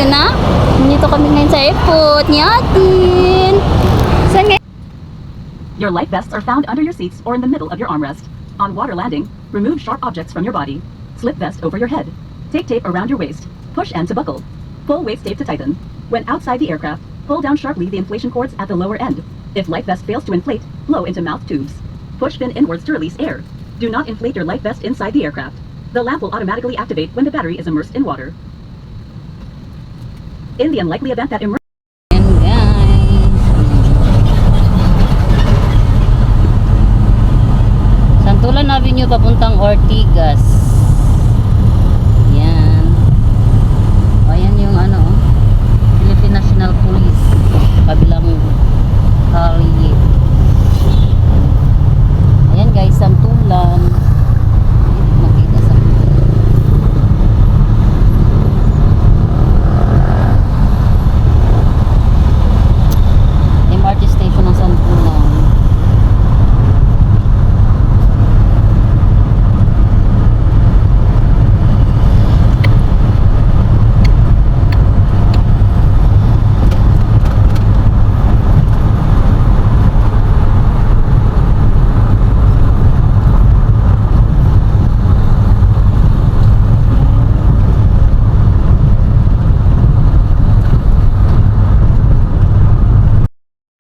yun na. Nandito kami ngayon sa airport ni Atin. Saan ngayon? Your life vests are found under your seats or in the middle of your armrest. On water landing, remove sharp objects from your body. Slip vest over your head. Take tape around your waist. Push end to buckle. Pull waist tape to tighten. When outside the aircraft, pull down sharply the inflation cords at the lower end. If life vest fails to inflate, blow into mouth tubes. Push fin inwards to release air. Do not inflate your life vest inside the aircraft. The lamp will automatically activate when the battery is immersed in water. In the unlikely event that immersion Ayan guys. Santulan Avenue papuntang Ortigas. Ayan. O, ayan yung ano, Philippine National Police. Kabilang kalye. Ayan guys, Santulan. Makita sa MRT station ng Santulan.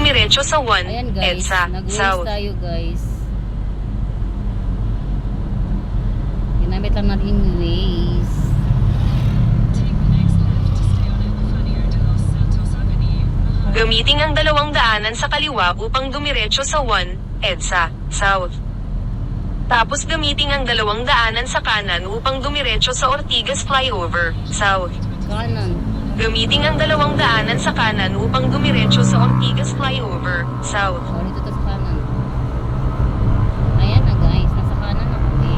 Diretso sa 1, Ayan guys, EDSA, nag-waste South. tayo guys. Ginamit lang natin yung Waze. Gamitin ang dalawang daanan sa kaliwa upang dumiretso sa 1, EDSA, South. Tapos gamitin ang dalawang daanan sa kanan upang dumiretso sa Ortigas Flyover, South. Kanan. Gamitin ang dalawang daanan sa kanan upang dumiretso sa Ortigas Flyover, South. O, dito to sa kanan. Ayan na guys, nasa kanan na kami.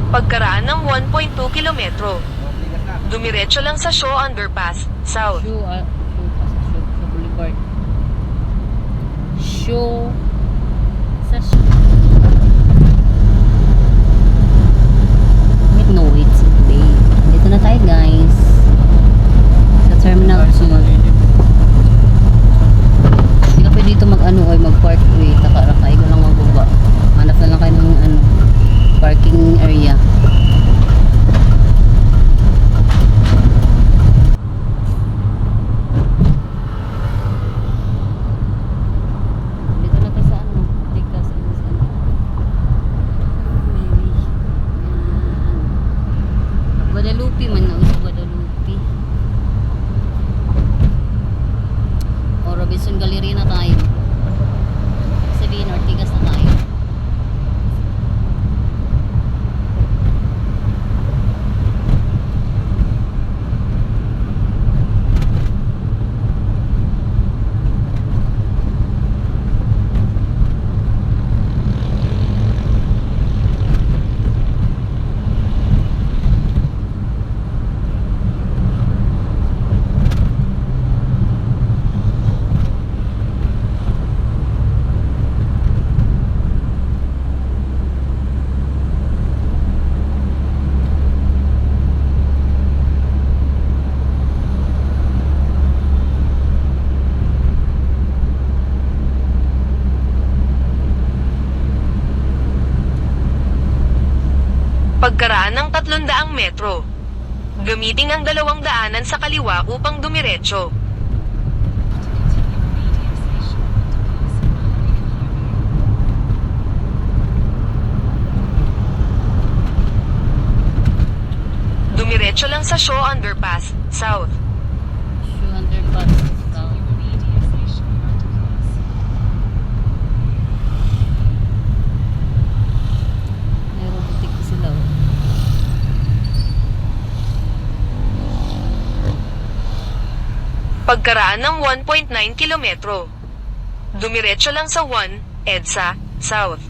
Pagkaraan ng 1.2 kilometro, dumiretso lang sa Shaw Underpass, South. Show Boulevard. Show sa no, it's late. Dito na tayo guys. Sa Terminal 2. Hindi ka pwede dito mag-ano or mag-park. Wait, nakarakay ko lang magbaba. Hanap na lang kayo ng ano, parking area. Dito na tayo sa ano, Tigas. Guadalupe man na sa Guadalupe. O Robinson Galleria na tayo. Sabihin Ortigas na tayo. Pagkaraan ng 300 metro, gamitin ang dalawang daanan sa kaliwa upang dumiretso. Dumiretso lang sa Shaw Underpass, South. Show underpass. Meron butik sila. Pagkaraan ng 1.9 kilometro, dumiretso lang sa 1, EDSA, South.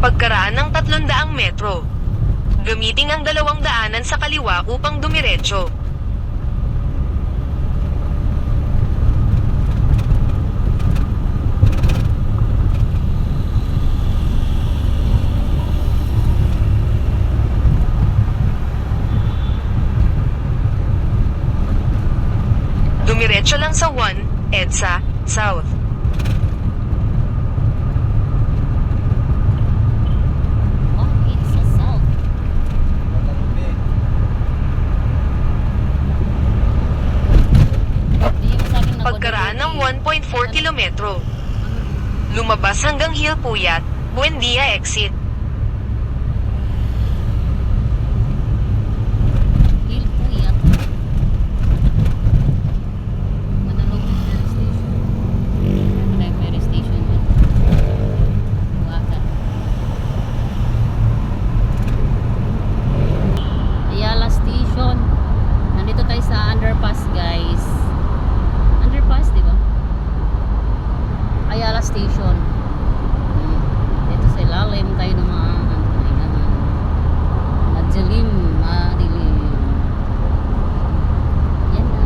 Pagkaraan ng 300 metro, gamitin ang 2 daanan sa kaliwa upang dumiretso. Dumiretso lang sa 1, EDSA, South. Oh, it's a south. Hindi mo sa akin Pagkaraan ng 1.4 kilometro, lumabas hanggang Hill Puyat, Buendia exit. Hill Puyat. Manalog Ferry Station. Ano yung ferry station yun? Buwakan. Ayala Station. Nandito tayo sa underpass, guys. Underpass, di ba? Ayala Station. Dito sa ilalim tayo ng mga madilim, madilim. Yan na.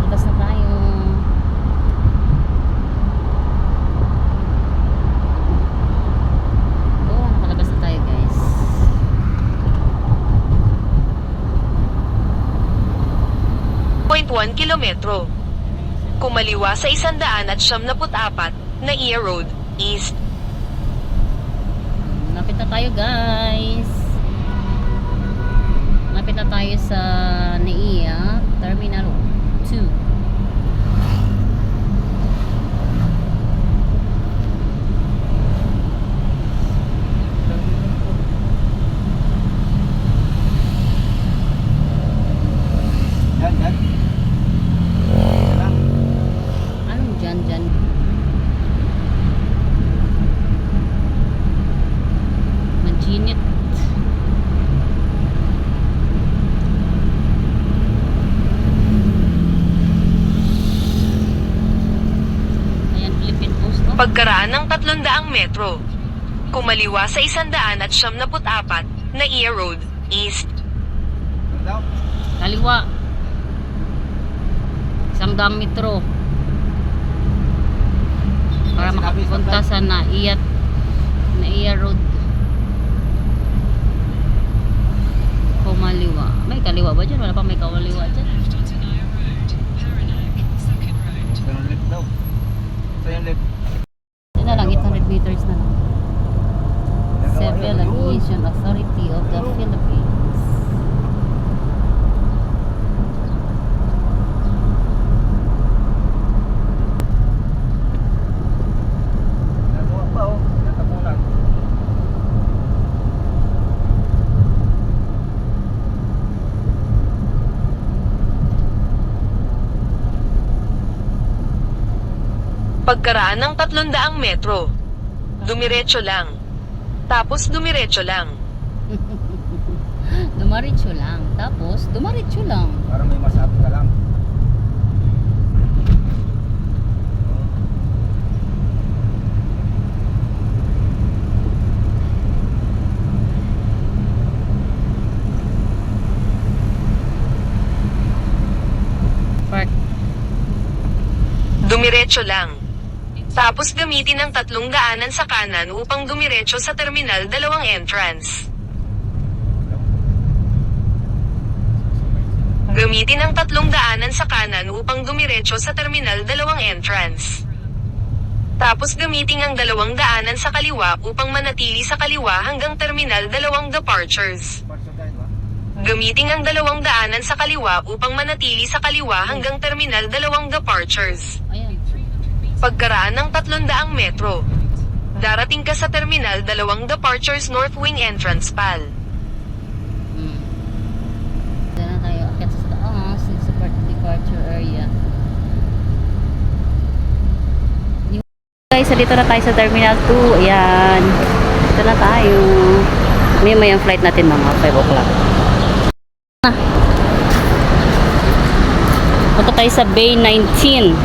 Labas na tayo. Oh, nakalabas na tayo, guys. .1 kilometro. Kumaliwa sa 174 na Iya Road, East. Lapit na tayo, guys. Lapit na tayo sa NAIA Terminal 2. Yan. Anong dyan? Maginit. Ayan, Philippine Post, no? Pagkaraan ng 300 metro, kumaliwa sa 174 na Iya Road, East. Kaliwa. 100 metro. Para makapunta sa NAIA Road. Kumaliwa. May kaliwa ba dyan? Wala pa may kawaliwa dyan. Yung left daw. So yung left. Yun na lang, 800 meters na lang. Civil Aviation Authority of the Philippines. Nagawa pa oh. Natapunan. Pagkaraan ng 300 metro, dumiretso lang. Tapos dumiretso lang. Dumaritso lang. Tapos, dumaritso lang. Parang may masabi ka lang. Park. Dumiretso lang. Tapos gamitin ang 3 daanan sa kanan upang dumiretso sa Terminal 2 entrance. Gamitin ang 3 daanan sa kanan upang dumiretso sa Terminal 2 entrance. Tapos gamitin ang 2 daanan sa kaliwa upang manatili sa kaliwa hanggang Terminal 2 departures. Gamitin ang 2 daanan sa kaliwa upang manatili sa kaliwa hanggang Terminal 2 departures. Ayan. Pagkaraan ng 300 metro, darating ka sa Terminal 2 departures North Wing Entrance PAL. Dito na tayo. Akit sa taas. Sa departure area. Guys, dito na tayo sa Terminal 2. Ayan. Dito na tayo. May flight natin mga 5 o'clock. Punta tayo sa Bay 19.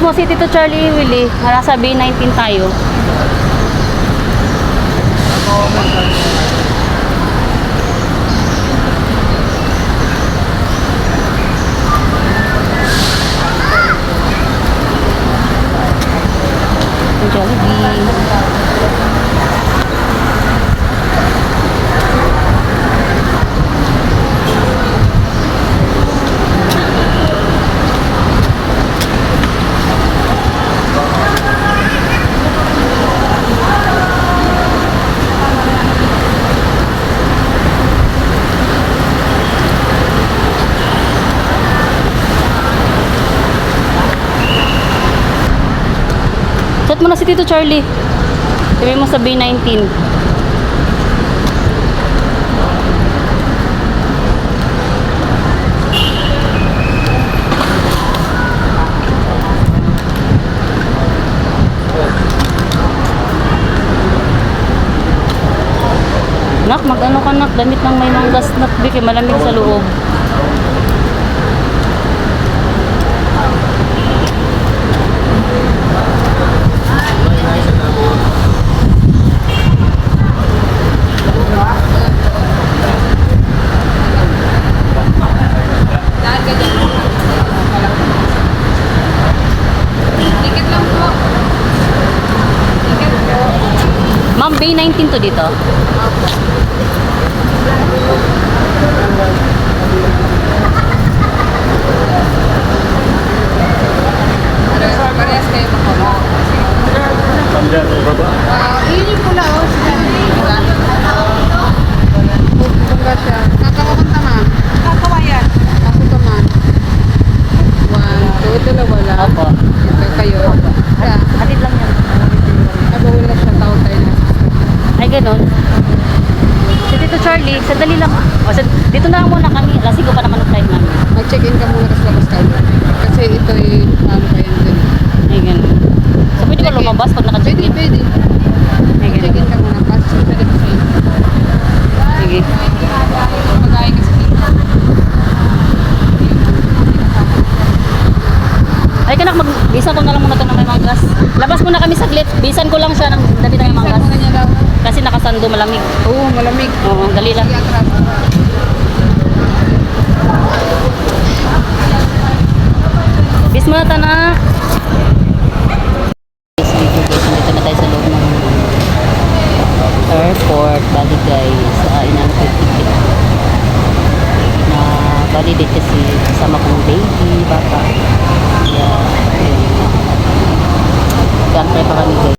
mo si Tito Charlie Willie. Nasa B19 tayo. Jollibee. Chat mo na si Tito Charlie. Sabi mo sa B19. Nak, mag-ano ka nak? Damit ng may manggas nak, Biki, malamig sa loob. Ma'am, B19 to dito? Parehas kayo makuha. Yun yung pula o. Pupunta siya. Kakawakunta man. Kakawayan. Kapunta man. 1, 2, dalawa lang. Opo. Ito kayo. Siya. Hatid lang yan. Nabawala siya tao tayo na. Ay, ganun. Si Tito Charlie, sandali lang. O, dito na lang muna kami. Lasing ko pa naman ang time namin. Mag-check-in ka muna kasi labas tayo. Kasi ito ay ano pa yan din. Ay, ganun. So, pwede ba lumabas pag naka-check-in? Pwede. Ay, ganun. Mag-check-in ka muna. Kasi pwede pa sa'yo. Sige. Mag-aay kasi dito. Ay, kanak, bisan ko na lang muna ito ng may manggas. Labas muna kami saglit. Bisan ko lang siya ng dali ng may Saan manggas. muna niya daw? Kasi nakasando, malamig. Oo, malamig. Oo, dali lang. Sige, atras. Bis muna ta na. Dito na tayo sa loob ng airport. Bali guys, inano ko yung ticket. Na validate kasi kasama kong baby, bata. Yeah. Kantay pa kami guys.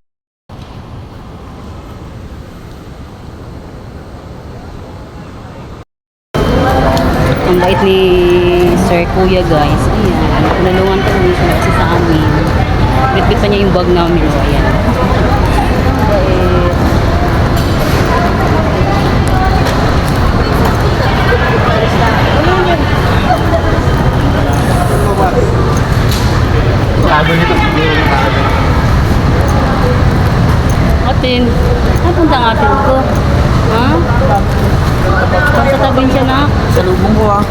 Ang bait ni Sir Kuya guys. Ayan. Pinulungan ko rin siya kasi sa amin. Bitbit pa niya yung bag namin. So, ayan. Bait. Kago nito, siguro nakago. Atin. Napunta ang atin ko. Ha? Basta tabing siya na. Salubong ko ah.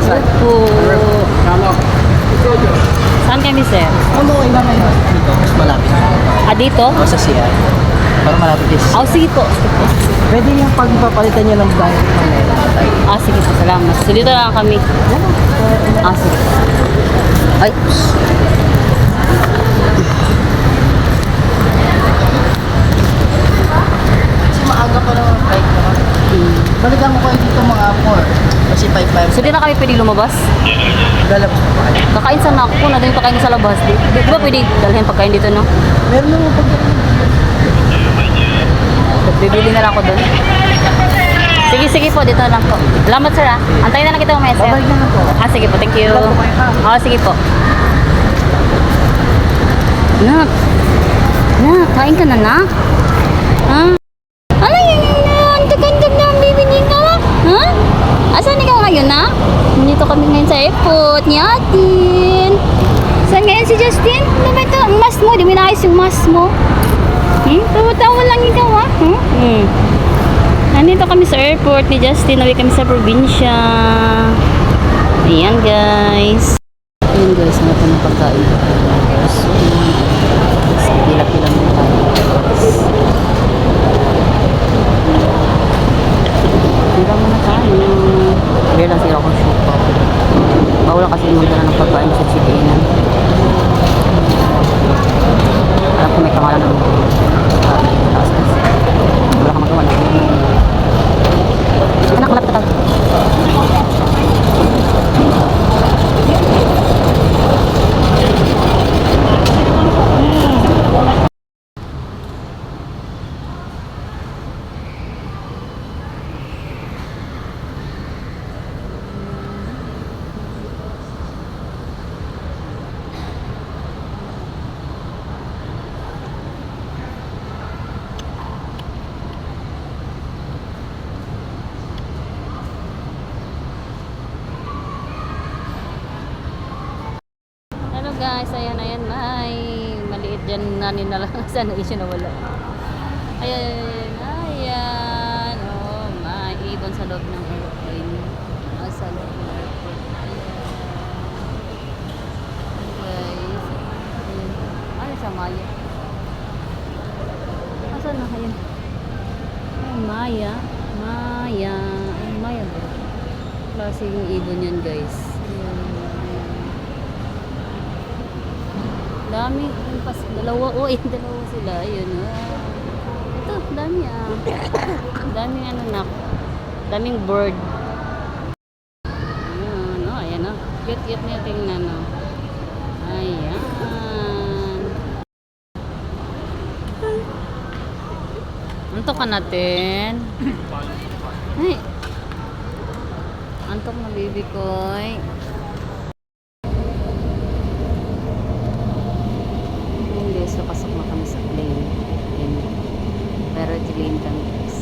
Opo. Saan kami, sir? Ano, iba na yun. Dito, mas malapit. Ah, dito? O sa CR. Para malapit is. Oh, sige po. Pwede yung pagpapalitan nyo ng blanket ng Manila. Ah, sige po. Salamat. So, dito lang kami. Ah, sige po. Ay. Kasi maaga pa naman ang flight naman. Balikan mo kayo dito mga 4. Kasi 5-5. So, di na kami pwede lumabas? Lalabas pa kayo. Kakain sana ako kung nadang pagkain sa labas. Di ba pwede dalhin pagkain dito, no? Meron naman pag... Bibili na lang ako doon. Sige, sige po. Dito na lang po. Salamat, sir, ah. Antayin na lang kita umaya, sir. Babalik na lang po. Ah, sige po. Thank you. Ah, sige po. Nak. Nak, kain ka na, nak? Ha? Ano yun yun? Tagandag na ang bibili ka? Ha? Asan ikaw ngayon, na? Nandito kami ngayon sa airport ni Atin. Saan ngayon si Justin? Ano ba ito? Ang mask mo. Di mo naayos yung mask mo. Tawa-tawa lang ikaw, ha? Nandito kami sa airport ni Justin. Nawi kami sa probinsya. Ayan guys. Ayan guys, ano ito ng pagkain. Pila-pila mo tayo. Pila mo na tayo. Pila lang sila akong shoot pa. Bawal kasi magdala ng pagkain sa chikinan. Alam ko may pangalan ng taas kasi. Wala ka magawa na. Anak, malapit ka tayo. Hello guys, ayan, may maliit dyan nanin na lang. Sana isyo na wala. Ayan. Oh, may ibon sa loob ng airplane. Sa loob ng airport. Ayan. Guys. Ayan. Ano sa Maya? Asan na? Ayan. Ay, Maya. Ay, Maya ba? Klase yung ibon yan guys. Ayan. Dami, dalawa sila, ayun, ito, dami daming ano na, daming bird, ayan, cute niya tingnan, ayan, antok ka natin, ay, antok na baby koy. So, pasok na kami sa plane. Ayan. Pero delay kami guys.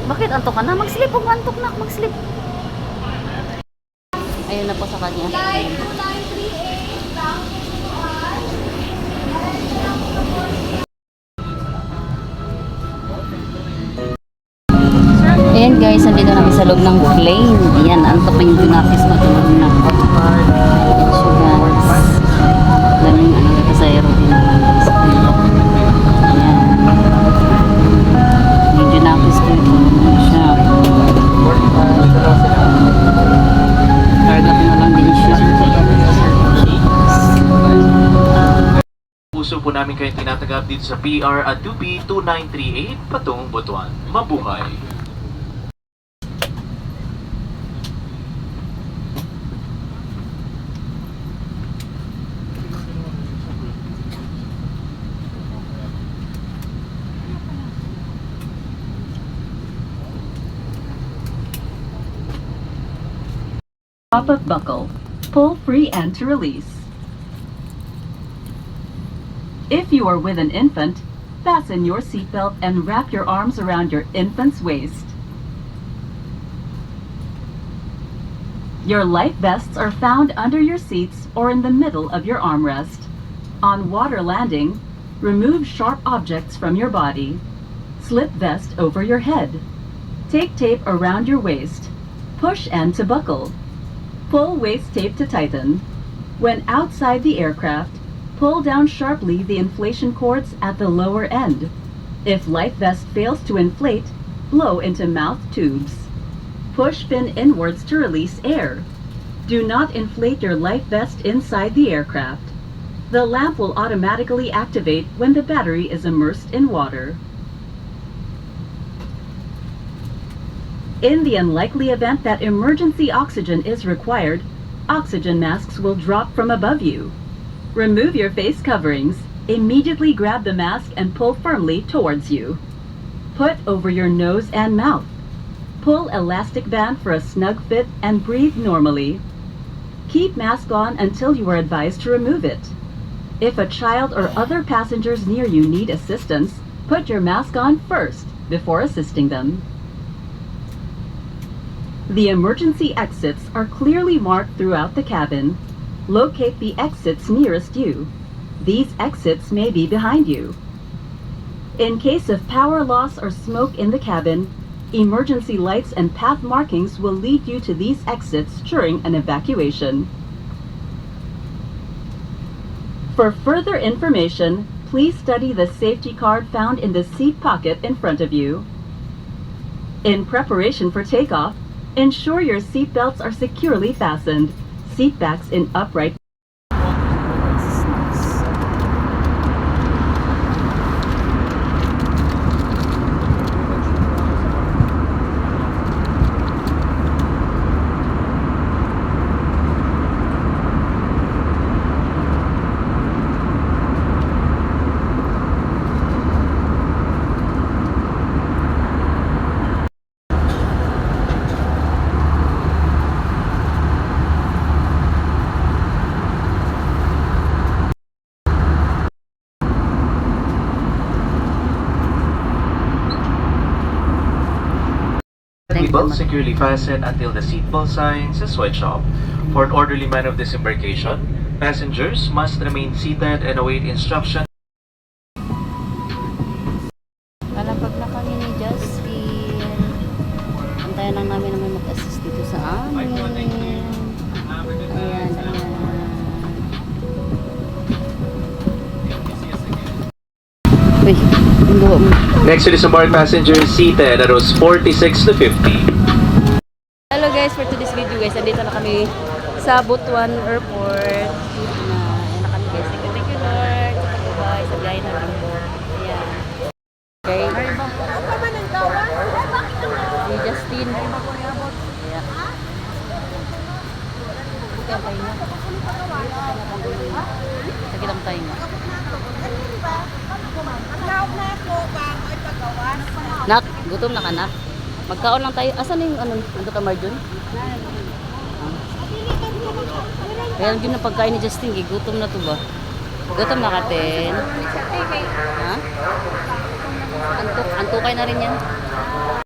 Bakit antok ka na? Mag-sleep. Huwag antok na. Mag-sleep. Ayun na po sa kanya. Ayan guys, nandito namin sa loob ng plane. Ayan, antok na yung pinapis matulog na. So guys, daming ano dito sa aeroplane. Ayan. Yung pinapis ko ito. Siya. Karga ko na lang din siya. Puso po namin kayong tinatagap dito sa PR at 2B2938 patungong Butuan. Mabuhay! Pop-up buckle. Pull free and to release. If you are with an infant, fasten your seatbelt and wrap your arms around your infant's waist. Your life vests are found under your seats or in the middle of your armrest. On water landing, remove sharp objects from your body. Slip vest over your head. Take tape around your waist. Push end to buckle. Pull waist tape to tighten. When outside the aircraft, pull down sharply the inflation cords at the lower end. If life vest fails to inflate, blow into mouth tubes. Push fin inwards to release air. Do not inflate your life vest inside the aircraft. The lamp will automatically activate when the battery is immersed in water. In the unlikely event that emergency oxygen is required, oxygen masks will drop from above you. Remove your face coverings. Immediately grab the mask and pull firmly towards you. Put over your nose and mouth. Pull elastic band for a snug fit and breathe normally. Keep mask on until you are advised to remove it. If a child or other passengers near you need assistance, put your mask on first before assisting them. The emergency exits are clearly marked throughout the cabin. Locate the exits nearest you. These exits may be behind you. In case of power loss or smoke in the cabin, emergency lights and path markings will lead you to these exits during an evacuation. For further information, please study the safety card found in the seat pocket in front of you. In preparation for takeoff, ensure your seat belts are securely fastened. Seat backs in upright. Seatbelt securely fastened until the seatbelt sign says switch off. For an orderly manner of disembarkation, passengers must remain seated and await instruction. Lalabag na kami ni Justin. Antayan lang namin naman mag-assist dito sa amin. Ayan, ayan. Uy, yung buho mo. Next to disembark passengers seated at rows 46 to 50. Hello guys, for today's video guys, nandito na kami sa Butuan Airport. Ayan na kami guys. Thank you Lord. Bye-bye. Sa biyahe na lang. Ayan. Okay. Si Justin. Ayan. Okay, ang tayo nga. Sakit ang tayo nga. Nak, gutom na ka na. Magkaon lang tayo. Asan yung ano? Ando ka Marjun? Kaya yun ang pagkain ni Justin. Gutom na to ba? Gutom na ka, Ten. Ha? Antukay na rin yan.